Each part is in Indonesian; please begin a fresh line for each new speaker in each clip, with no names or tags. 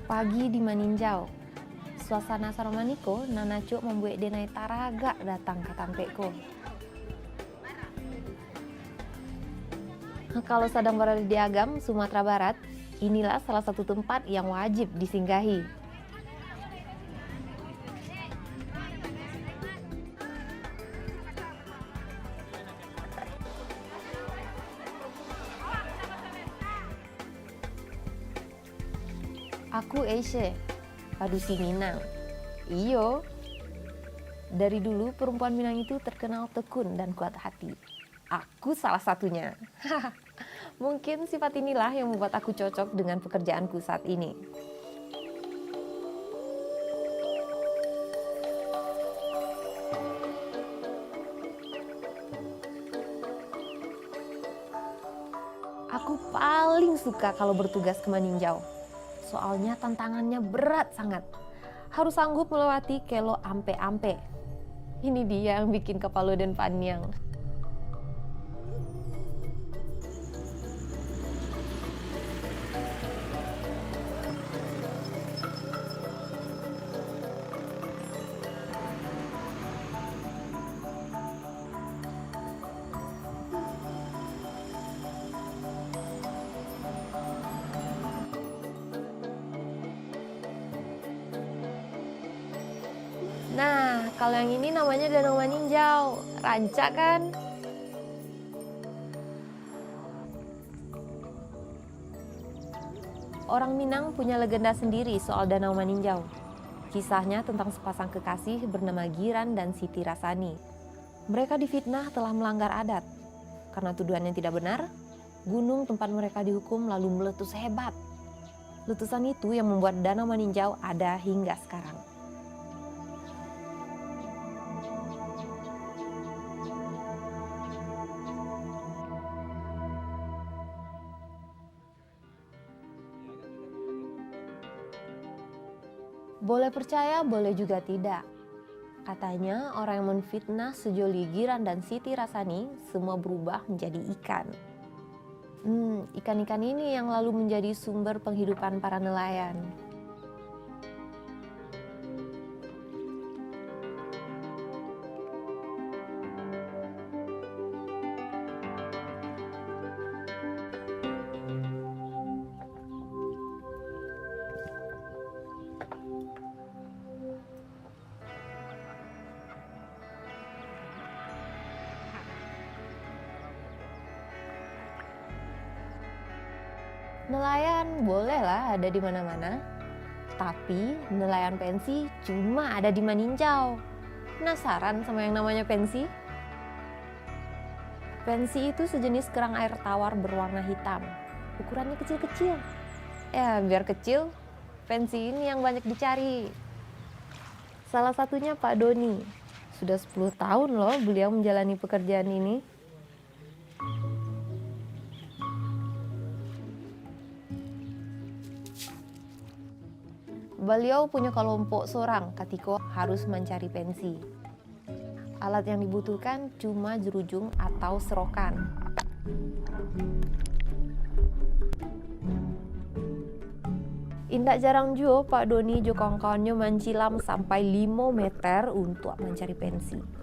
Pagi di Maninjau, suasana saromaniko nanaco membuat denai taraga datang ke tampeko. Kalau sedang berada di Agam, Sumatera Barat, inilah salah satu tempat yang wajib disinggahi. Aku Aisha, padusi Minang. Iyo, dari dulu perempuan Minang itu terkenal tekun dan kuat hati. Aku salah satunya. Mungkin sifat inilah yang membuat aku cocok dengan pekerjaanku saat ini. Aku paling suka kalau bertugas ke Maninjau. Soalnya tantangannya berat sangat. Harus sanggup melewati kelo ampe-ampe. Ini dia yang bikin kepala dan panyang. Nah, kalau yang ini namanya Danau Maninjau. Rancak kan? Orang Minang punya legenda sendiri soal Danau Maninjau. Kisahnya tentang sepasang kekasih bernama Giran dan Siti Rasani. Mereka difitnah telah melanggar adat. Karena tuduhan yang tidak benar, gunung tempat mereka dihukum lalu meletus hebat. Letusan itu yang membuat Danau Maninjau ada hingga sekarang. Boleh percaya, boleh juga tidak. Katanya orang yang menfitnah sejoli Giran dan Siti Rasani semua berubah menjadi ikan. Ikan-ikan ini yang lalu menjadi sumber penghidupan para nelayan. Nelayan bolehlah ada di mana-mana, tapi nelayan pensi cuma ada di Maninjau. Penasaran sama yang namanya pensi? Pensi itu sejenis kerang air tawar berwarna hitam. Ukurannya kecil-kecil. Ya, biar kecil, pensi ini yang banyak dicari. Salah satunya Pak Doni. Sudah 10 tahun loh beliau menjalani pekerjaan ini. Beliau punya kelompok sorang ketika harus mencari pensi. Alat yang dibutuhkan cuma jerujung atau serokan. Indak jarang juga Pak Doni jo kawan-kawannya mencilam sampai 5 meter untuk mencari pensi.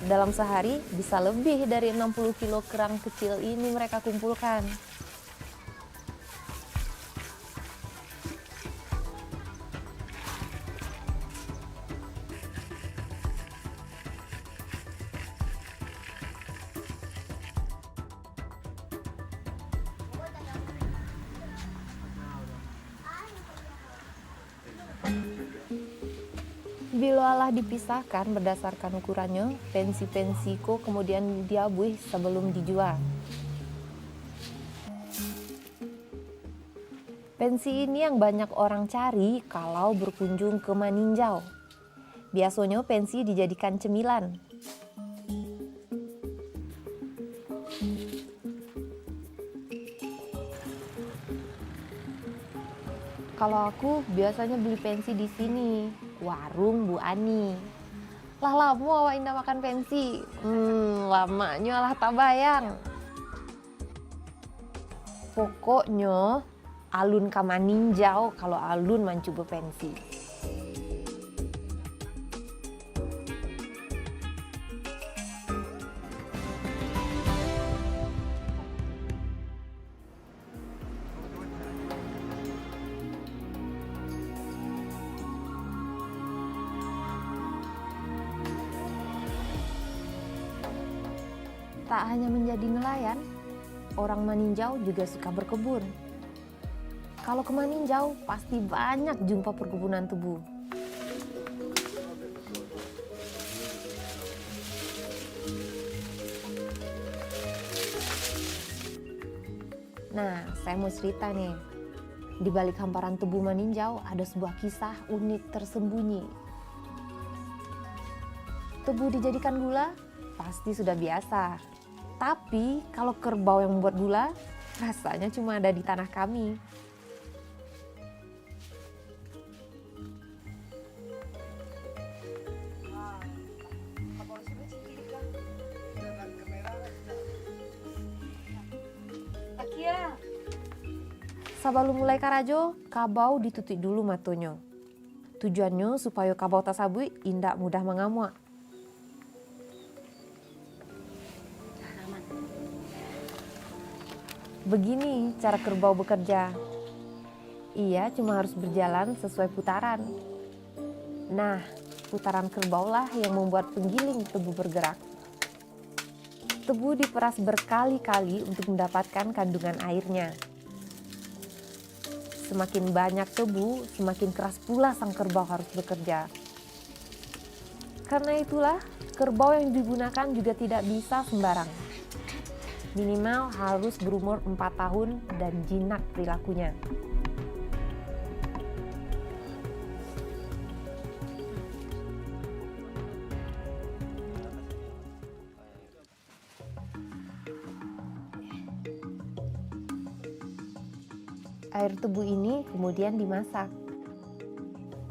Dalam sehari bisa lebih dari 60 kilo kerang kecil ini mereka kumpulkan. Bilalah dipisahkan berdasarkan ukurannya, pensi-pensiko kemudian diabuih sebelum dijual. Pensi ini yang banyak orang cari kalau berkunjung ke Maninjau. Biasanya pensi dijadikan cemilan. Kalau aku biasanya beli pensi di sini, warung Bu Ani. Lah lama awak indah makan pensi. Lamanya lah tak bayang. Pokoknya alun ka Maninjau kalau alun mencoba pensi. Tak hanya menjadi nelayan, orang Maninjau juga suka berkebun. Kalau ke Maninjau, pasti banyak jumpa perkebunan tebu. Nah, saya mau cerita nih. Di balik hamparan tebu Maninjau ada sebuah kisah unik tersembunyi. Tebu dijadikan gula, pasti sudah biasa. Tapi kalau kerbau yang membuat gula, rasanya cuma ada di tanah kami. Sebelum mulai karajo, kabau ditutup dulu matonya. Tujuannya supaya kabau tersebut indak mudah mengamuk. Begini cara kerbau bekerja. Ia cuma harus berjalan sesuai putaran. Nah, putaran kerbau lah yang membuat penggiling tebu bergerak. Tebu diperas berkali-kali untuk mendapatkan kandungan airnya. Semakin banyak tebu, semakin keras pula sang kerbau harus bekerja. Karena itulah, kerbau yang digunakan juga tidak bisa sembarang. Minimal harus berumur 4 tahun dan jinak perilakunya. Air tebu ini kemudian dimasak.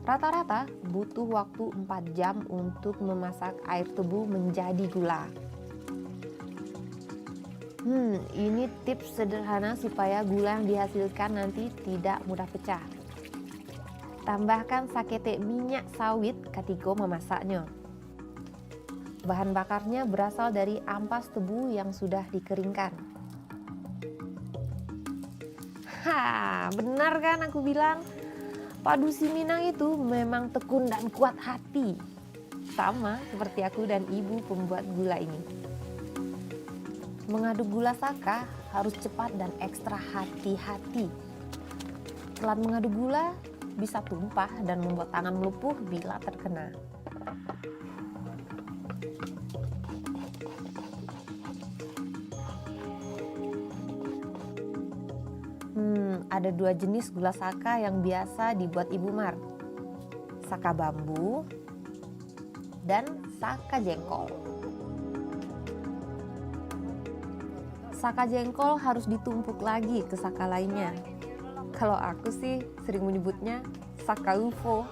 Rata-rata butuh waktu 4 jam untuk memasak air tebu menjadi gula. Ini tips sederhana supaya gula yang dihasilkan nanti tidak mudah pecah. Tambahkan sakete minyak sawit ketika memasaknya. Bahan bakarnya berasal dari ampas tebu yang sudah dikeringkan. Benar kan aku bilang? Pak Dusi Minang itu memang tekun dan kuat hati. Sama seperti aku dan ibu pembuat gula ini. Mengaduk gula saka harus cepat dan ekstra hati-hati. Telat mengaduk gula bisa tumpah dan membuat tangan melepuh bila terkena. Ada 2 jenis gula saka yang biasa dibuat Ibu Mar. Saka bambu dan saka jengkol. Saka jengkol harus ditumpuk lagi ke saka lainnya. Kalau aku sih sering menyebutnya saka UFO.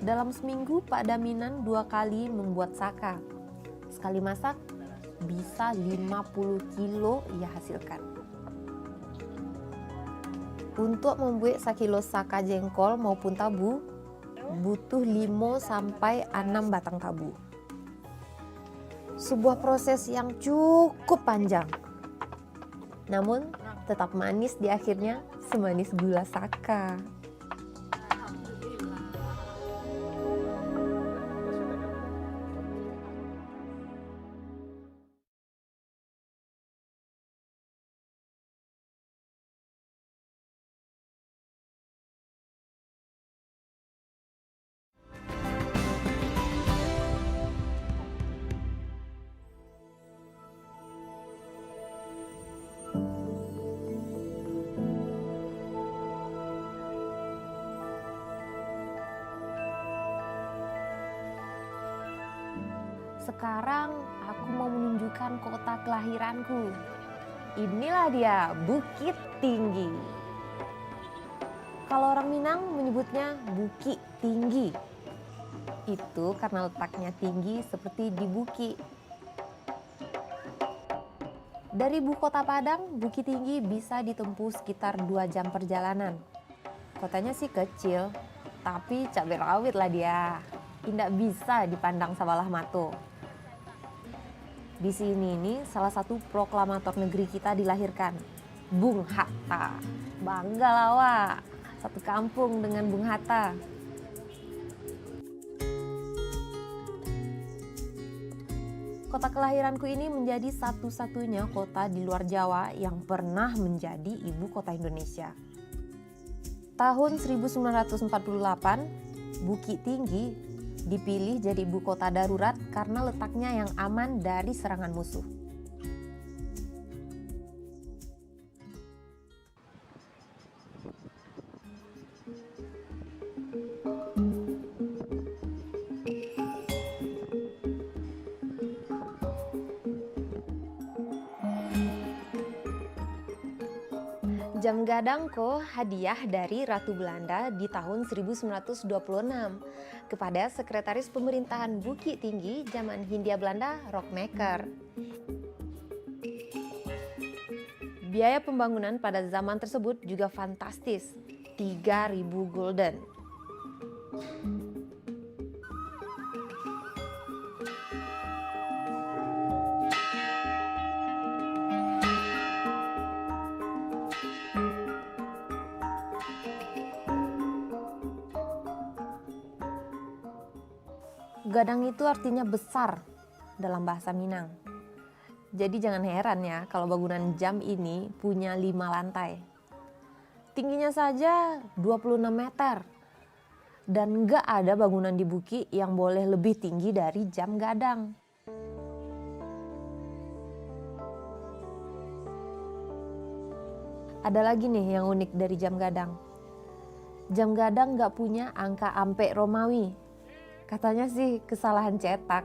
Dalam seminggu Pak Daminan 2 kali membuat saka. Sekali masak bisa 50 kilo ia hasilkan. Untuk membuat 1 kilo saka jengkol maupun tabu, butuh 5 sampai 6 batang tabu. Sebuah proses yang cukup panjang. Namun, tetap manis di akhirnya, semanis gula saka. Sekarang aku mau menunjukkan kota kelahiranku. Inilah dia, Bukit Tinggi. Kalau orang Minang menyebutnya Bukit Tinggi. Itu karena letaknya tinggi seperti di bukit. Dari ibu kota Padang, Bukit Tinggi bisa ditempuh sekitar 2 jam perjalanan. Kotanya sih kecil, tapi cabai rawit lah dia. Tidak bisa dipandang sebelah mata. Di sini nih salah satu proklamator negeri kita dilahirkan, Bung Hatta. Bangga lah wak, satu kampung dengan Bung Hatta. Kota kelahiranku ini menjadi satu-satunya kota di luar Jawa yang pernah menjadi ibu kota Indonesia. Tahun 1948, Bukit Tinggi dipilih jadi ibu kota darurat karena letaknya yang aman dari serangan musuh. Jam gadangku hadiah dari Ratu Belanda di tahun 1926 kepada Sekretaris Pemerintahan Bukit Tinggi zaman Hindia Belanda, Rockmaker. Biaya pembangunan pada zaman tersebut juga fantastis, 3.000 gulden. Gadang itu artinya besar dalam bahasa Minang. Jadi jangan heran ya kalau bangunan jam ini punya 5 lantai. Tingginya saja 26 meter. Dan nggak ada bangunan di bukit yang boleh lebih tinggi dari jam gadang. Ada lagi nih yang unik dari jam gadang. Jam gadang nggak punya angka ampe Romawi. Katanya sih kesalahan cetak.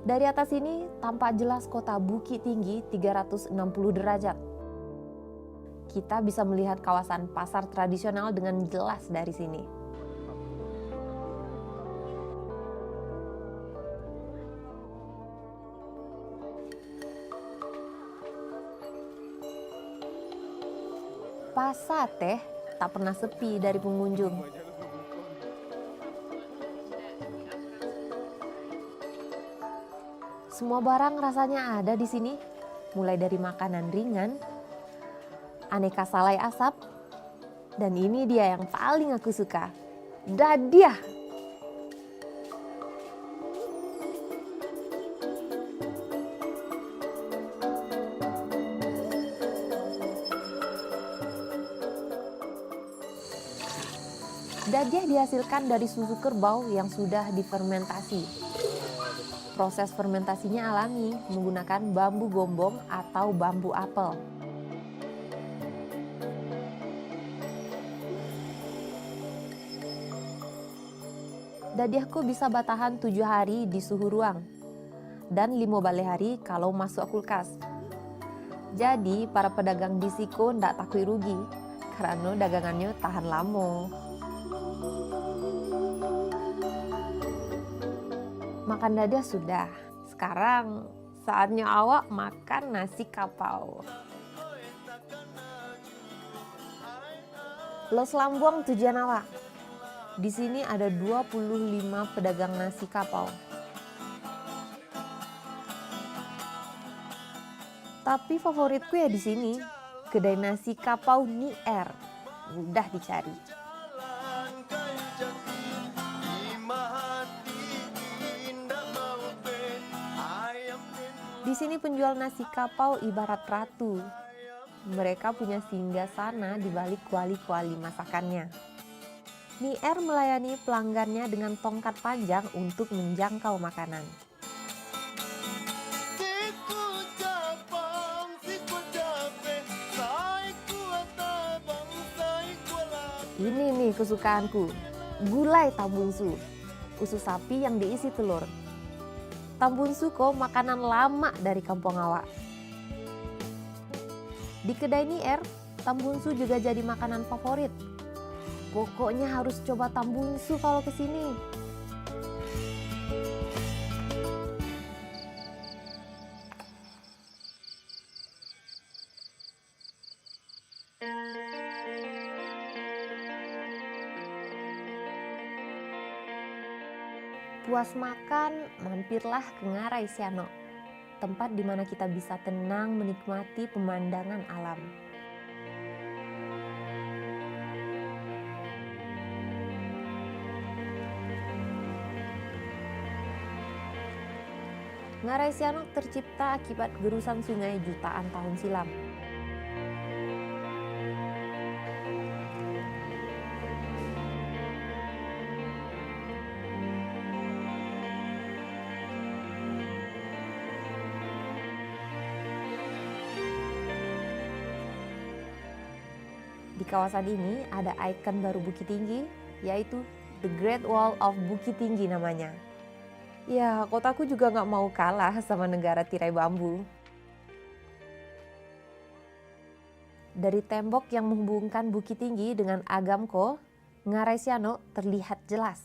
Dari atas ini tampak jelas kota Bukit Tinggi 360 derajat. Kita bisa melihat kawasan pasar tradisional dengan jelas dari sini. Pasar teh tak pernah sepi dari pengunjung. Semua barang rasanya ada di sini, mulai dari makanan ringan, aneka salai asap, dan ini dia yang paling aku suka, dadiah. Dadiah dihasilkan dari susu kerbau yang sudah difermentasi. Proses fermentasinya alami menggunakan bambu gombong atau bambu apel. Dadiahku bisa bertahan 7 hari di suhu ruang dan 5 balik hari kalau masuk kulkas. Jadi para pedagang di Siko ndak takut rugi karena dagangannya tahan lama. Makan dadiah sudah, sekarang saatnya awak makan nasi kapau. Los Lambuang tujuan awak. Di sini ada 25 pedagang nasi kapau. Tapi favoritku ya di sini, kedai nasi kapau Nier. Mudah dicari. Di sini penjual nasi kapau ibarat ratu. Mereka punya singgasana di balik kuali-kuali masakannya. Nier melayani pelanggannya dengan tongkat panjang untuk menjangkau makanan. Ini nih kesukaanku, gulai tambungsu. usus sapi yang diisi telur. Tambun suko makanan lama dari kampung awak. Di kedai Nier, tambunsu juga jadi makanan favorit. Pokoknya harus coba tambunsu kalau kesini. Puas makan, mampirlah ke Ngarai Sianok, tempat di mana kita bisa tenang menikmati pemandangan alam. Ngarai Sianok tercipta akibat gerusan sungai jutaan tahun silam. Di kawasan ini ada ikon baru Bukit Tinggi, yaitu The Great Wall of Bukit Tinggi namanya. Ya, kotaku juga nggak mau kalah sama negara tirai bambu. Dari tembok yang menghubungkan Bukit Tinggi dengan Agamko, Ngarai Sianok terlihat jelas.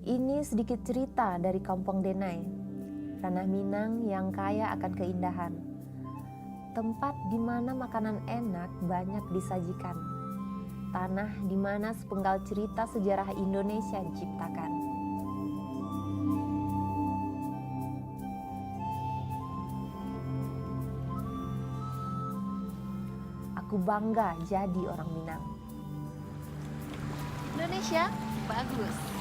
Ini sedikit cerita dari Kampung Denai, tanah Minang yang kaya akan keindahan. Tempat di mana makanan enak banyak disajikan. Tanah di mana sepenggal cerita sejarah Indonesia diciptakan. Aku bangga jadi orang Minang.
Indonesia bagus.